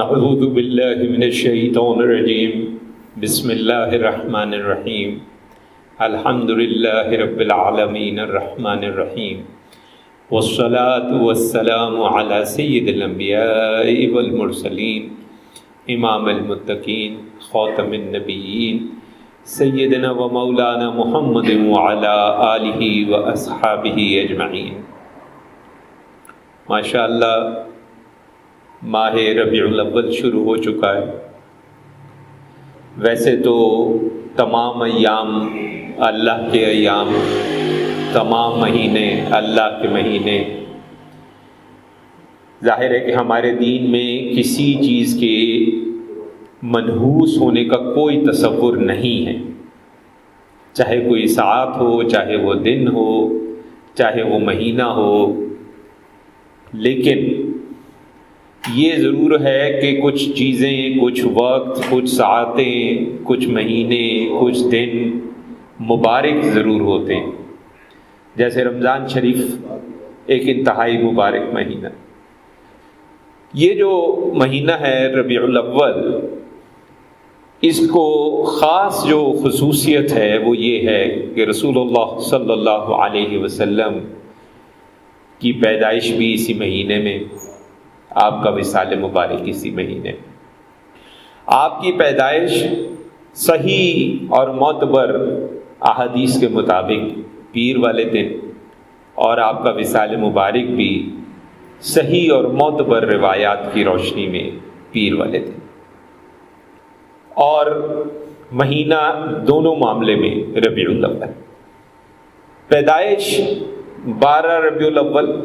اعوذ باللہ من الشیطان الرجیم بسم اللہ الرحمن الرحیم الحمد للہ رب العالمین الرحمن الرحیم والصلاة والسلام علی سید الانبیاء والمرسلین امام المتقین خاتم النبیین سیدنا و مولانا محمد وعلی آلہ و اصحابہ اجمعین۔ ماشاءاللہ ماہ ربیع الاول شروع ہو چکا ہے۔ ویسے تو تمام ایام اللہ کے ایام، تمام مہینے اللہ کے مہینے، ظاہر ہے کہ ہمارے دین میں کسی چیز کے منحوس ہونے کا کوئی تصور نہیں ہے، چاہے کوئی ساعت ہو، چاہے وہ دن ہو، چاہے وہ مہینہ ہو، لیکن یہ ضرور ہے کہ کچھ چیزیں، کچھ وقت، کچھ ساعتیں، کچھ مہینے، کچھ دن مبارک ضرور ہوتے ہیں، جیسے رمضان شریف ایک انتہائی مبارک مہینہ۔ یہ جو مہینہ ہے ربیع الاول، اس کو خاص جو خصوصیت ہے وہ یہ ہے کہ رسول اللہ صلی اللہ علیہ وسلم کی پیدائش بھی اسی مہینے میں، آپ کا وصال مبارک اسی مہینے میں۔ آپ کی پیدائش صحیح اور معتبر احادیث کے مطابق پیر والے دن، اور آپ کا وصال مبارک بھی صحیح اور معتبر روایات کی روشنی میں پیر والے دن، اور مہینہ دونوں معاملے میں ربیع الاول۔ پیدائش 12 ربیع الاول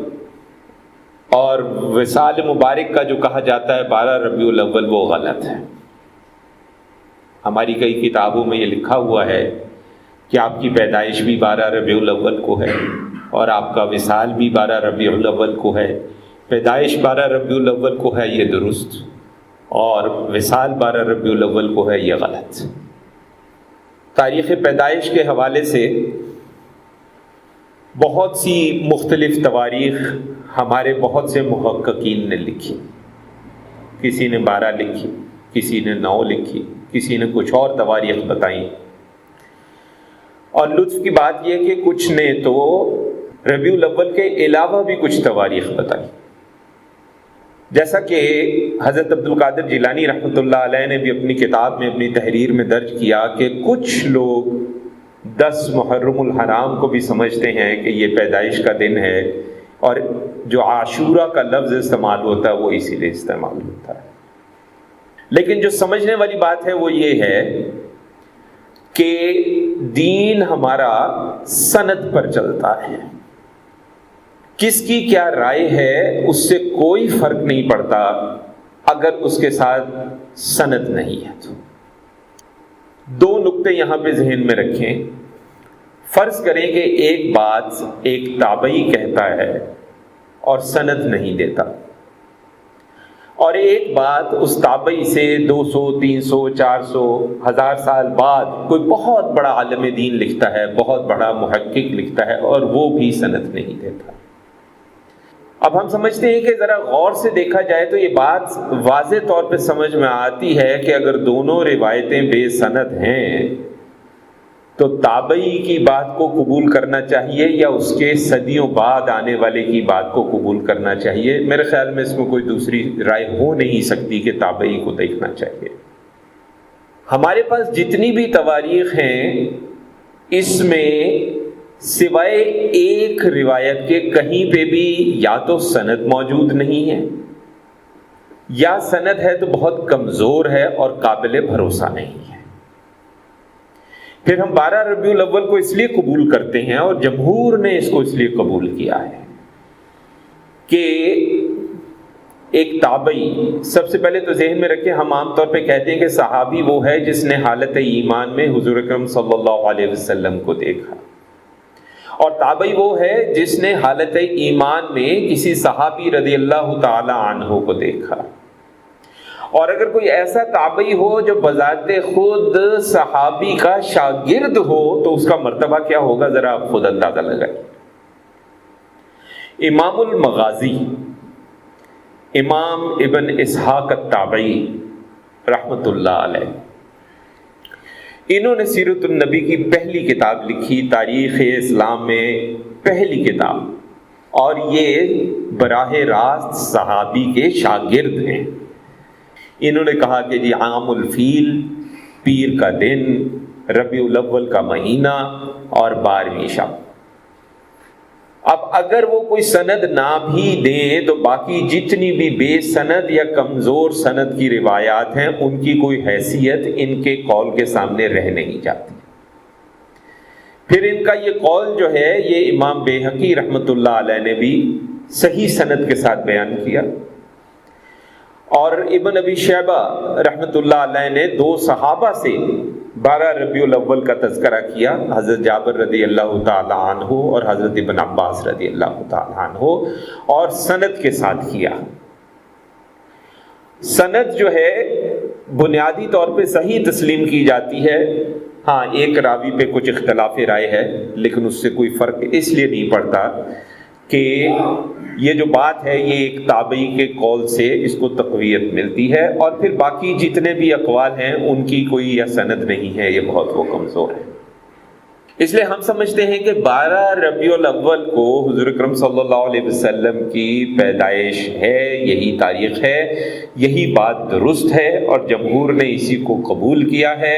اور وصال مبارک کا جو کہا جاتا ہے 12 ربیع الاول، وہ غلط ہے۔ ہماری کئی کتابوں میں یہ لکھا ہوا ہے کہ آپ کی پیدائش بھی 12 ربیع الاول کو ہے اور آپ کا وصال بھی 12 ربیع الاول کو ہے۔ پیدائش 12 ربیع الاول کو ہے یہ درست، اور وصال 12 ربیع الاول کو ہے یہ غلط۔ تاریخ پیدائش کے حوالے سے بہت سی مختلف تواریخ ہمارے بہت سے محققین نے لکھی۔ کسی نے 12 لکھی، کسی نے 9 لکھی، کسی نے کچھ اور تواریخ بتائیں، اور لطف کی بات یہ کہ کچھ نے تو ربیع الاول کے علاوہ بھی کچھ تواریخ بتائی، جیسا کہ حضرت عبد القادر جیلانی رحمۃ اللہ علیہ نے بھی اپنی کتاب میں، اپنی تحریر میں درج کیا کہ کچھ لوگ 10 محرم الحرام کو بھی سمجھتے ہیں کہ یہ پیدائش کا دن ہے، اور جو عاشورہ کا لفظ استعمال ہوتا ہے وہ اسی لیے استعمال ہوتا ہے۔ لیکن جو سمجھنے والی بات ہے وہ یہ ہے کہ دین ہمارا سند پر چلتا ہے، کس کی کیا رائے ہے اس سے کوئی فرق نہیں پڑتا اگر اس کے ساتھ سند نہیں ہے تو۔ 2 نقطے یہاں پہ ذہن میں رکھیں۔ فرض کریں کہ ایک بات ایک تابعی کہتا ہے اور سند نہیں دیتا، اور ایک بات اس تابعی سے 200، 300، 400، 1000 سال بعد کوئی بہت بڑا عالم دین لکھتا ہے، بہت بڑا محقق لکھتا ہے، اور وہ بھی سند نہیں دیتا۔ اب ہم سمجھتے ہیں کہ ذرا غور سے دیکھا جائے تو یہ بات واضح طور پہ سمجھ میں آتی ہے کہ اگر دونوں روایتیں بے سند ہیں تو تابعی کی بات کو قبول کرنا چاہیے یا اس کے صدیوں بعد آنے والے کی بات کو قبول کرنا چاہیے؟ میرے خیال میں اس میں کوئی دوسری رائے ہو نہیں سکتی کہ تابعی کو دیکھنا چاہیے۔ ہمارے پاس جتنی بھی تواریخ ہیں، اس میں سوائے ایک روایت کے کہیں پہ بھی یا تو سند موجود نہیں ہے، یا سند ہے تو بہت کمزور ہے اور قابل بھروسہ نہیں ہے۔ پھر ہم 12 ربیع الاول کو اس لیے قبول کرتے ہیں، اور جمہور نے اس کو اس لیے قبول کیا ہے کہ ایک تابعی، سب سے پہلے تو ذہن میں رکھیں، ہم عام طور پہ کہتے ہیں کہ صحابی وہ ہے جس نے حالت ایمان میں حضور اکرم صلی اللہ علیہ وسلم کو دیکھا، اور تابعی وہ ہے جس نے حالت ایمان میں کسی صحابی رضی اللہ تعالی عنہ کو دیکھا۔ اور اگر کوئی ایسا تابعی ہو جو بذات خود صحابی کا شاگرد ہو تو اس کا مرتبہ کیا ہوگا، ذرا آپ خود اندازہ لگائیں۔ امام المغازی امام ابن اسحاق التابعی رحمۃ اللہ علیہ، انہوں نے سیرت النبی کی پہلی کتاب لکھی، تاریخ اسلام میں پہلی کتاب، اور یہ براہ راست صحابی کے شاگرد ہیں۔ انہوں نے کہا کہ جی عام الفیل، پیر کا دن، ربیع الاول کا مہینہ اور 12ویں شب۔ اب اگر وہ کوئی سند نہ بھی دیں تو باقی جتنی بھی بے سند یا کمزور سند کی روایات ہیں ان کی کوئی حیثیت ان کے قول کے سامنے رہ نہیں جاتی۔ پھر ان کا یہ قول جو ہے یہ امام بیہقی رحمۃ اللہ علیہ نے بھی صحیح سند کے ساتھ بیان کیا، اور ابن ابی شیبہ رحمۃ اللہ علیہ نے 2 صحابہ سے 12 ربیع الاول کا تذکرہ کیا، حضرت جابر رضی اللہ تعالی عنہ اور حضرت ابن عباس رضی اللہ تعالی عنہ، اور سند کے ساتھ کیا۔ سند جو ہے بنیادی طور پہ صحیح تسلیم کی جاتی ہے، ہاں ایک راوی پہ کچھ اختلاف رائے ہے، لیکن اس سے کوئی فرق اس لیے نہیں پڑتا کہ یہ جو بات ہے یہ ایک تابعی کے قول سے اس کو تقویت ملتی ہے، اور پھر باقی جتنے بھی اقوال ہیں ان کی کوئی یہ سند نہیں ہے، یہ بہت وہ کمزور ہے۔ اس لیے ہم سمجھتے ہیں کہ 12 ربیع الاول کو حضور اکرم صلی اللہ علیہ وسلم کی پیدائش ہے، یہی تاریخ ہے، یہی بات درست ہے، اور جمہور نے اسی کو قبول کیا ہے۔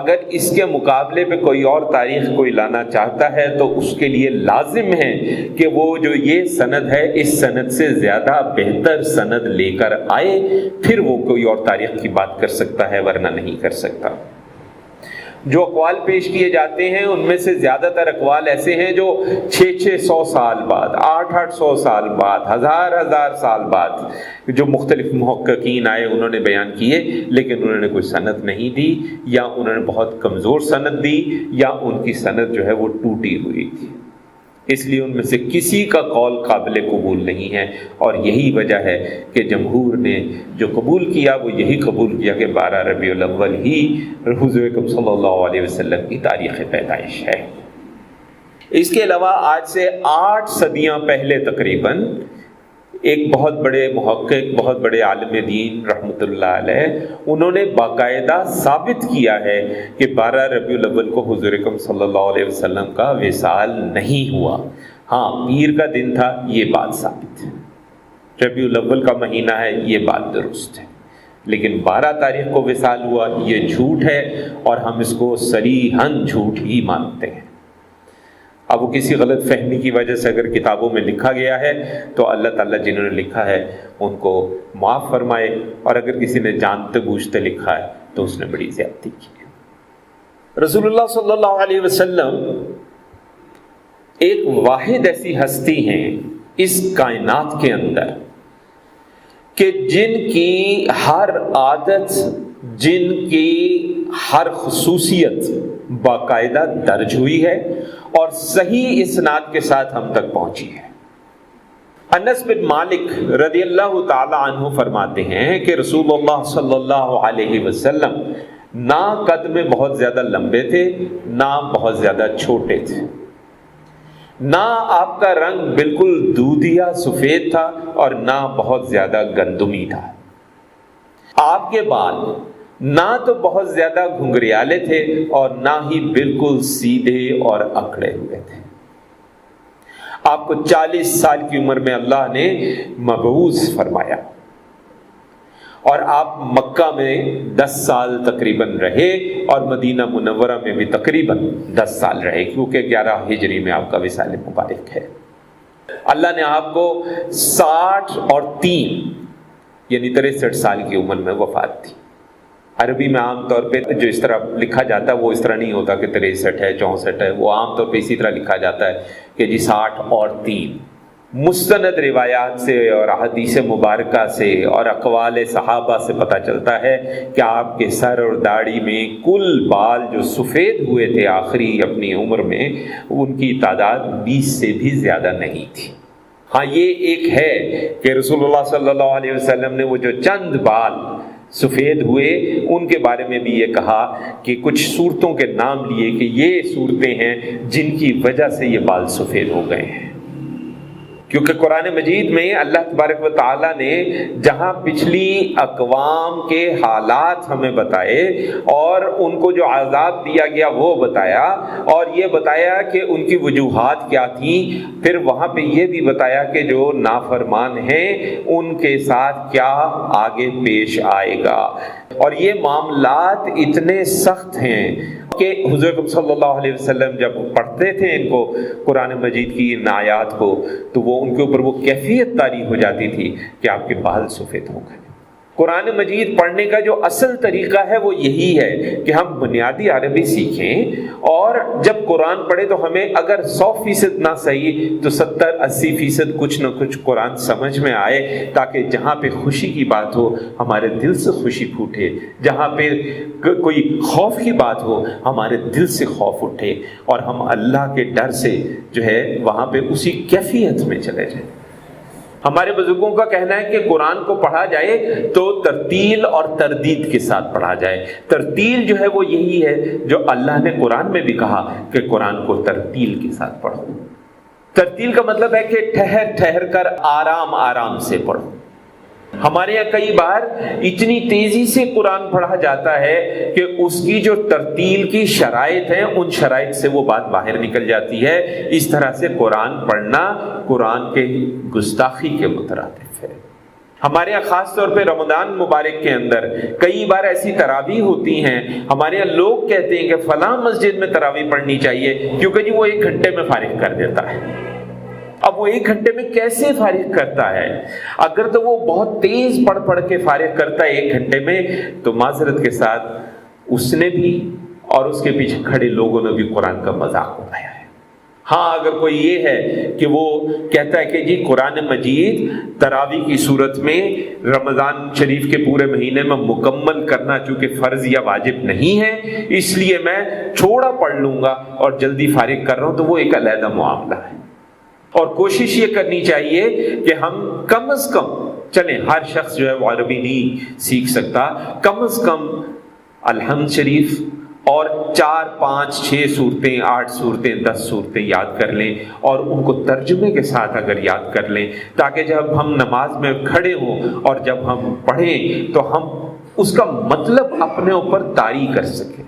اگر اس کے مقابلے پہ کوئی اور تاریخ کوئی لانا چاہتا ہے تو اس کے لیے لازم ہے کہ وہ جو یہ سند ہے اس سند سے زیادہ بہتر سند لے کر آئے، پھر وہ کوئی اور تاریخ کی بات کر سکتا ہے، ورنہ نہیں کر سکتا۔ جو اقوال پیش کیے جاتے ہیں ان میں سے زیادہ تر اقوال ایسے ہیں جو 600 سال بعد، 800 سال بعد، 1000 سال بعد جو مختلف محققین آئے انہوں نے بیان کیے، لیکن انہوں نے کوئی سند نہیں دی، یا انہوں نے بہت کمزور سند دی، یا ان کی سند جو ہے وہ ٹوٹی ہوئی تھی۔ اس لیے ان میں سے کسی کا قول قابل قبول نہیں ہے، اور یہی وجہ ہے کہ جمہور نے جو قبول کیا وہ یہی قبول کیا کہ 12 ربیع الاول ہی حضور اکرم صلی اللہ علیہ وسلم کی تاریخ پیدائش ہے۔ اس کے علاوہ آج سے 8 صدیاں پہلے تقریباً ایک بہت بڑے محقق، بہت بڑے عالم دین رحمۃ اللہ علیہ، انہوں نے باقاعدہ ثابت کیا ہے کہ 12 ربیع الاول کو حضور اکرم صلی اللہ علیہ وسلم کا وصال نہیں ہوا۔ ہاں پیر کا دن تھا، یہ بات ثابت ہے، ربیع الاول کا مہینہ ہے، یہ بات درست ہے، لیکن 12 تاریخ کو وصال ہوا یہ جھوٹ ہے، اور ہم اس کو صریحاً جھوٹ ہی مانتے ہیں۔ اب وہ کسی غلط فہمی کی وجہ سے اگر کتابوں میں لکھا گیا ہے تو اللہ تعالیٰ جنہوں نے لکھا ہے ان کو معاف فرمائے، اور اگر کسی نے جانتے بوجھتے لکھا ہے تو اس نے بڑی زیادتی کی ہے۔ رسول اللہ صلی اللہ علیہ وسلم ایک واحد ایسی ہستی ہیں اس کائنات کے اندر کہ جن کی ہر عادت، جن کی ہر خصوصیت باقاعدہ درج ہوئی ہے اور صحیح اسناد کے ساتھ ہم تک پہنچی ہے۔ انس بن مالک رضی اللہ تعالی عنہ فرماتے ہیں کہ رسول اللہ صلی اللہ علیہ وسلم نہ قد میں بہت زیادہ لمبے تھے، نہ بہت زیادہ چھوٹے تھے، نہ آپ کا رنگ بالکل دودھیا سفید تھا اور نہ بہت زیادہ گندمی تھا۔ آپ کے بال نہ تو بہت زیادہ گھنگریالے تھے اور نہ ہی بالکل سیدھے اور اکڑے ہوئے تھے۔ آپ کو 40 سال کی عمر میں اللہ نے مبعوث فرمایا، اور آپ مکہ میں 10 سال تقریباً رہے، اور مدینہ منورہ میں بھی تقریباً 10 سال رہے، کیونکہ 11 ہجری میں آپ کا وصال مبارک ہے۔ اللہ نے آپ کو 60 اور 3 یعنی 63 سال کی عمر میں وفات دی۔ عربی میں عام طور پہ جو اس طرح لکھا جاتا ہے وہ اس طرح نہیں ہوتا کہ 63 ہے 64 ہے، وہ عام طور پہ اسی طرح لکھا جاتا ہے کہ جی 60 اور 3۔ مستند روایات سے اور احادیث مبارکہ سے اور اقوال صحابہ سے پتہ چلتا ہے کہ آپ کے سر اور داڑھی میں کل بال جو سفید ہوئے تھے آخری اپنی عمر میں، ان کی تعداد 20 سے بھی زیادہ نہیں تھی۔ ہاں یہ ایک ہے کہ رسول اللہ صلی اللہ علیہ وسلم نے وہ جو چند بال سفید ہوئے ان کے بارے میں بھی یہ کہا کہ کچھ صورتوں کے نام لیے کہ یہ صورتیں ہیں جن کی وجہ سے یہ بال سفید ہو گئے ہیں۔ کیونکہ قرآن مجید میں اللہ تبارک و تعالیٰ نے جہاں پچھلی اقوام کے حالات ہمیں بتائے اور ان کو جو عذاب دیا گیا وہ بتایا، اور یہ بتایا کہ ان کی وجوہات کیا تھیں، پھر وہاں پہ یہ بھی بتایا کہ جو نافرمان ہیں ان کے ساتھ کیا آگے پیش آئے گا۔ اور یہ معاملات اتنے سخت ہیں کہ حضور صلی اللہ علیہ وسلم جب پڑھتے تھے ان کو، قرآن مجید کی ان آیات کو، تو وہ ان کے اوپر وہ کیفیت طاری ہو جاتی تھی کہ آپ کے بال سفید ہو گئے۔ قرآن مجید پڑھنے کا جو اصل طریقہ ہے وہ یہی ہے کہ ہم بنیادی عربی سیکھیں، اور جب قرآن پڑھے تو ہمیں اگر 100% نہ صحیح تو 70-80% کچھ نہ کچھ قرآن سمجھ میں آئے، تاکہ جہاں پہ خوشی کی بات ہو ہمارے دل سے خوشی پھوٹے، جہاں پہ کوئی خوف کی بات ہو ہمارے دل سے خوف اٹھے، اور ہم اللہ کے ڈر سے جو ہے وہاں پہ اسی کیفیت میں چلے جائیں۔ ہمارے بزرگوں کا کہنا ہے کہ قرآن کو پڑھا جائے تو ترتیل اور تردید کے ساتھ پڑھا جائے۔ ترتیل جو ہے وہ یہی ہے جو اللہ نے قرآن میں بھی کہا کہ قرآن کو ترتیل کے ساتھ پڑھو۔ ترتیل کا مطلب ہے کہ ٹھہر ٹھہر کر آرام آرام سے پڑھو۔ ہمارے یہاں کئی بار اتنی تیزی سے قرآن پڑھا جاتا ہے کہ اس کی جو ترتیل کی شرائط ہیں ان شرائط سے وہ بات باہر نکل جاتی ہے۔ اس طرح سے قرآن پڑھنا قرآن کے گستاخی کے مترادف ہے۔ ہمارے یہاں خاص طور پہ رمضان مبارک کے اندر کئی بار ایسی تراویح ہوتی ہیں، ہمارے یہاں لوگ کہتے ہیں کہ فلاں مسجد میں تراویح پڑھنی چاہیے کیونکہ جی وہ 1 گھنٹے میں فارغ کر دیتا ہے۔ اب وہ 1 گھنٹے میں کیسے فارغ کرتا ہے؟ اگر تو وہ بہت تیز پڑھ کے فارغ کرتا ہے 1 گھنٹے میں، تو معذرت کے ساتھ اس نے بھی اور اس کے پیچھے کھڑے لوگوں نے بھی قرآن کا مذاق اڑایا ہے۔ ہاں اگر کوئی یہ ہے کہ وہ کہتا ہے کہ جی قرآن مجید تراویح کی صورت میں رمضان شریف کے پورے مہینے میں مکمل کرنا چونکہ فرض یا واجب نہیں ہے، اس لیے میں تھوڑا پڑھ لوں گا اور جلدی فارغ کر رہا ہوں، تو وہ ایک علیحدہ معاملہ ہے۔ اور کوشش یہ کرنی چاہیے کہ ہم کم از کم چلیں، ہر شخص جو ہے وہ عربی نہیں سیکھ سکتا، کم از کم الحمد شریف اور 4 5 6 صورتیں 8 صورتیں 10 صورتیں یاد کر لیں، اور ان کو ترجمے کے ساتھ اگر یاد کر لیں، تاکہ جب ہم نماز میں کھڑے ہوں اور جب ہم پڑھیں تو ہم اس کا مطلب اپنے اوپر طاری کر سکیں۔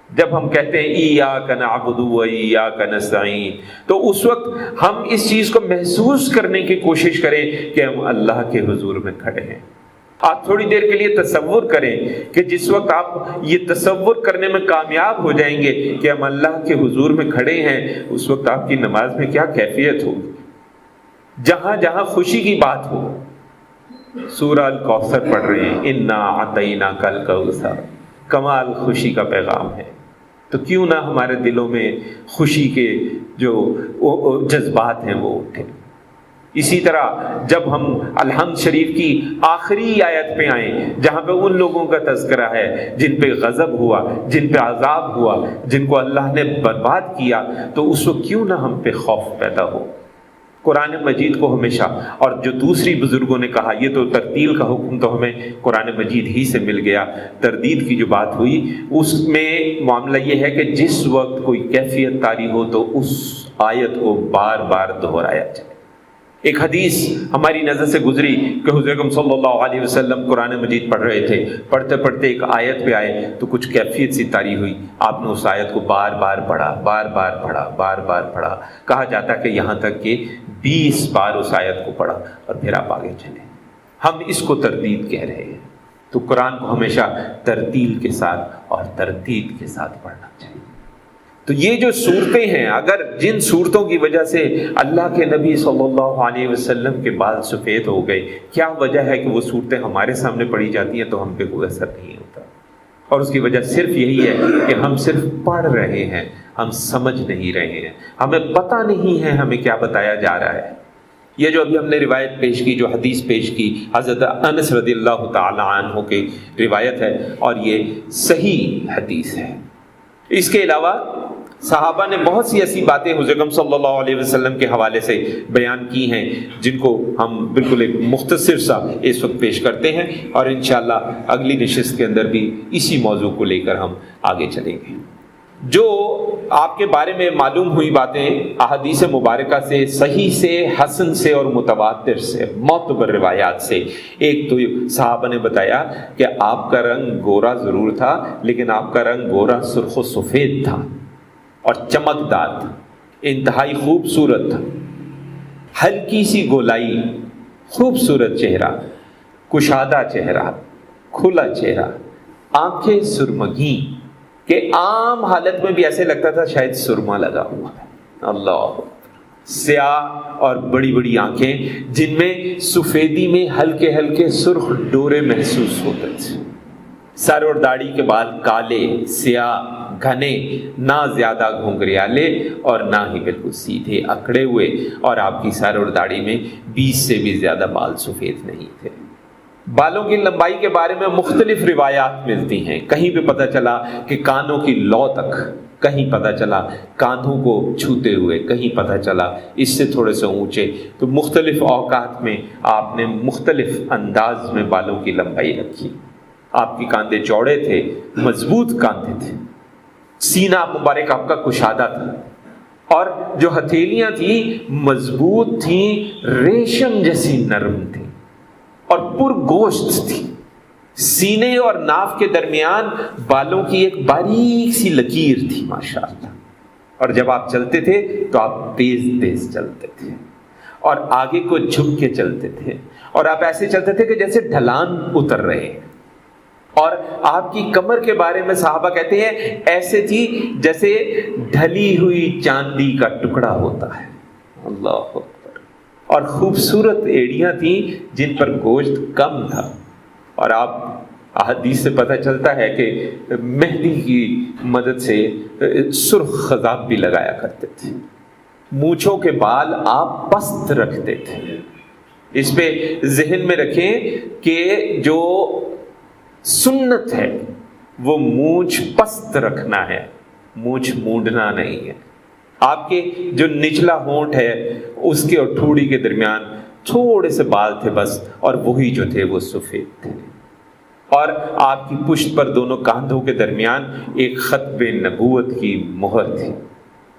جب ہم کہتے ہیں ایاک نعبد و ایاک نستعین، تو اس وقت ہم اس چیز کو محسوس کرنے کی کوشش کریں کہ ہم اللہ کے حضور میں کھڑے ہیں۔ آپ تھوڑی دیر کے لیے تصور کریں کہ جس وقت آپ یہ تصور کرنے میں کامیاب ہو جائیں گے کہ ہم اللہ کے حضور میں کھڑے ہیں، اس وقت آپ کی نماز میں کیا کیفیت ہوگی۔ جہاں جہاں خوشی کی بات ہو، سورہ الکوثر پڑھ رہے ہیں، انا اعطیناک الکوثر، کمال خوشی کا پیغام ہے، تو کیوں نہ ہمارے دلوں میں خوشی کے جو جذبات ہیں وہ اٹھیں۔ اسی طرح جب ہم الحمد شریف کی آخری آیت پہ آئیں جہاں پہ ان لوگوں کا تذکرہ ہے جن پہ غضب ہوا، جن پہ عذاب ہوا، جن کو اللہ نے برباد کیا، تو اس وقت کیوں نہ ہم پہ خوف پیدا ہو۔ قرآن مجید کو ہمیشہ، اور جو دوسری بزرگوں نے کہا یہ تو ترتیل کا حکم تو ہمیں قرآن مجید ہی سے مل گیا، تردید کی جو بات ہوئی اس میں معاملہ یہ ہے کہ جس وقت کوئی کیفیت طاری ہو تو اس آیت کو بار بار دہرایا جائے۔ ایک حدیث ہماری نظر سے گزری کہ حضور اکرم صلی اللہ علیہ وسلم قرآن مجید پڑھ رہے تھے، پڑھتے پڑھتے ایک آیت پہ آئے تو کچھ کیفیت سی طاری ہوئی، آپ نے اس آیت کو بار بار پڑھا، بار بار پڑھا، بار بار پڑھا، کہا جاتا کہ یہاں تک کہ 20 بار اس آیت کو پڑھا، اور پھر آپ آگے چلے۔ ہم اس کو تردید کہہ رہے ہیں۔ تو قرآن کو ہمیشہ ترتیل کے ساتھ اور ترتیب کے ساتھ پڑھنا چاہیے۔ تو یہ جو صورتیں ہیں، اگر جن صورتوں کی وجہ سے اللہ کے نبی صلی اللہ علیہ وسلم کے بال سفید ہو گئے، کیا وجہ ہے کہ وہ صورتیں ہمارے سامنے پڑھی جاتی ہیں تو ہم پہ کوئی اثر نہیں ہوتا؟ اور اس کی وجہ صرف یہی ہے کہ ہم صرف پڑھ رہے ہیں، ہم سمجھ نہیں رہے ہیں، ہمیں پتہ نہیں ہے ہمیں کیا بتایا جا رہا ہے۔ یہ جو ابھی ہم نے روایت پیش کی، جو حدیث پیش کی، حضرت انس رضی اللہ تعالی عنہ کی روایت ہے، اور یہ صحیح حدیث ہے۔ اس کے علاوہ صحابہ نے بہت سی ایسی باتیں حضور اکرم صلی اللہ علیہ وسلم کے حوالے سے بیان کی ہیں جن کو ہم بالکل ایک مختصر سا اس وقت پیش کرتے ہیں، اور انشاءاللہ اگلی نشست کے اندر بھی اسی موضوع کو لے کر ہم آگے چلیں گے۔ جو آپ کے بارے میں معلوم ہوئی باتیں احادیث مبارکہ سے، صحیح سے، حسن سے اور متواتر سے، معتبر روایات سے، ایک تو صحابہ نے بتایا کہ آپ کا رنگ گورا ضرور تھا، لیکن آپ کا رنگ گورا سرخ و سفید تھا اور چمکدار تھا، انتہائی خوبصورت تھا، ہلکی سی گولائی، خوبصورت چہرہ، کشادہ چہرہ، کھلا چہرہ، آنکھیں سرمگی کہ عام حالت میں بھی ایسے لگتا تھا شاید سرما لگا ہوا ہے، اللہ، سیاہ اور بڑی بڑی آنکھیں جن میں سفیدی میں ہلکے ہلکے سرخ ڈورے محسوس ہوتے تھے، سر اور داڑھی کے بال کالے، سیاہ، گھنے، نہ زیادہ گھنگریالے اور نہ ہی بالکل سیدھے اکڑے ہوئے، اور آپ کی سر اور داڑھی میں 20 سے بھی زیادہ بال سفید نہیں تھے۔ بالوں کی لمبائی کے بارے میں مختلف روایات ملتی ہیں، کہیں پہ پتہ چلا کہ کانوں کی لو تک، کہیں پتہ چلا کاندھوں کو چھوتے ہوئے، کہیں پتہ چلا اس سے تھوڑے سے اونچے، تو مختلف اوقات میں آپ نے مختلف انداز میں بالوں کی لمبائی رکھی۔ آپ کی کاندھے چوڑے تھے، مضبوط کاندھے تھے، سینہ مبارک آپ کا کشادہ تھا، اور جو ہتھیلیاں تھیں مضبوط تھیں، ریشم جیسی نرم تھیں اور پر گوشت تھی۔ سینے اور ناف کے درمیان بالوں کی ایک باریک سی لکیر تھی ماشاءاللہ، اور جب آپ چلتے تھے تو آپ تیز تیز چلتے تھے اور آگے کو جھک کے چلتے تھے، اور آپ ایسے چلتے تھے کہ جیسے ڈھلان اتر رہے ہیں، اور آپ کی کمر کے بارے میں صحابہ کہتے ہیں ایسے تھی جیسے ڈھلی ہوئی چاندی کا ٹکڑا ہوتا ہے، اللہ اکبر، اور خوبصورت ایڑیاں تھیں جن پر گوشت کم تھا، اور آپ احادیث سے پتہ چلتا ہے کہ مہندی کی مدد سے سرخ خضاب بھی لگایا کرتے تھے، مونچھوں کے بال آپ پست رکھتے تھے۔ اس پہ ذہن میں رکھیں کہ جو سنت ہے وہ مونچھ پست رکھنا ہے، مونچھ مونڈنا نہیں ہے۔ آپ کے جو نچلا ہونٹ ہے اس کے اور ٹھوڑی کے درمیان تھوڑے سے بال تھے بس، اور وہی جو تھے وہ سفید تھے، اور آپ کی پشت پر دونوں کاندھوں کے درمیان ایک ختم نبوت کی مہر تھی،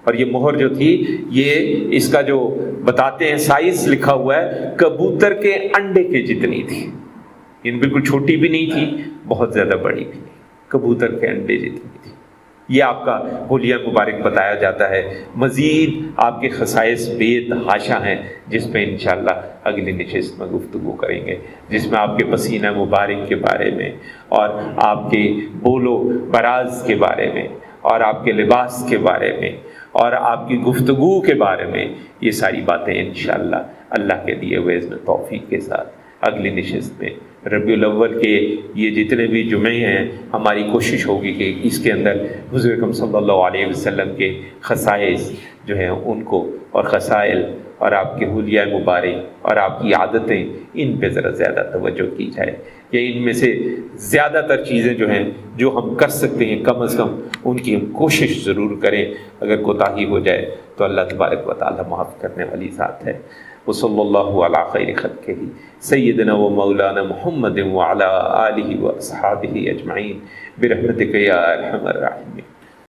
اور یہ مہر جو تھی یہ اس کا جو بتاتے ہیں سائز لکھا ہوا ہے کبوتر کے انڈے کے جتنی تھی، یعنی بالکل چھوٹی بھی نہیں تھی، بہت زیادہ بڑی بھی نہیں، کبوتر کے انڈے جتنی تھی۔ یہ آپ کا حلیہ مبارک بتایا جاتا ہے۔ مزید آپ کے خصائص بید حاشا ہیں جس پہ انشاءاللہ اگلی نشست میں گفتگو کریں گے، جس میں آپ کے پسینہ مبارک کے بارے میں اور آپ کے بول و براز کے بارے میں اور آپ کے لباس کے بارے میں اور آپ کی گفتگو کے بارے میں یہ ساری باتیں انشاءاللہ اللہ کے دیے ہوئے اذن توفیق کے ساتھ اگلی نشست میں ربیع الاول کے یہ جتنے بھی جمعے ہیں ہماری کوشش ہوگی کہ اس کے اندر حضور اکرم صلی اللہ علیہ وسلم کے خصائص جو ہیں ان کو اور خصائل اور آپ کے حلیہ مبارک اور آپ کی عادتیں ان پہ ذرا زیادہ توجہ کی جائے، یا ان میں سے زیادہ تر چیزیں جو ہیں جو ہم کر سکتے ہیں کم از کم ان کی ہم کوشش ضرور کریں، اگر کوتاہی ہو جائے تو اللہ تبارک و تعالی معاف کرنے والی ذات ہے۔ وصلی اللہ علی خیر خلقہ سیدنا و مولانا محمد وعلی آلہ و اصحابہ اجمعین برحمتک یا ارحم الراحمین۔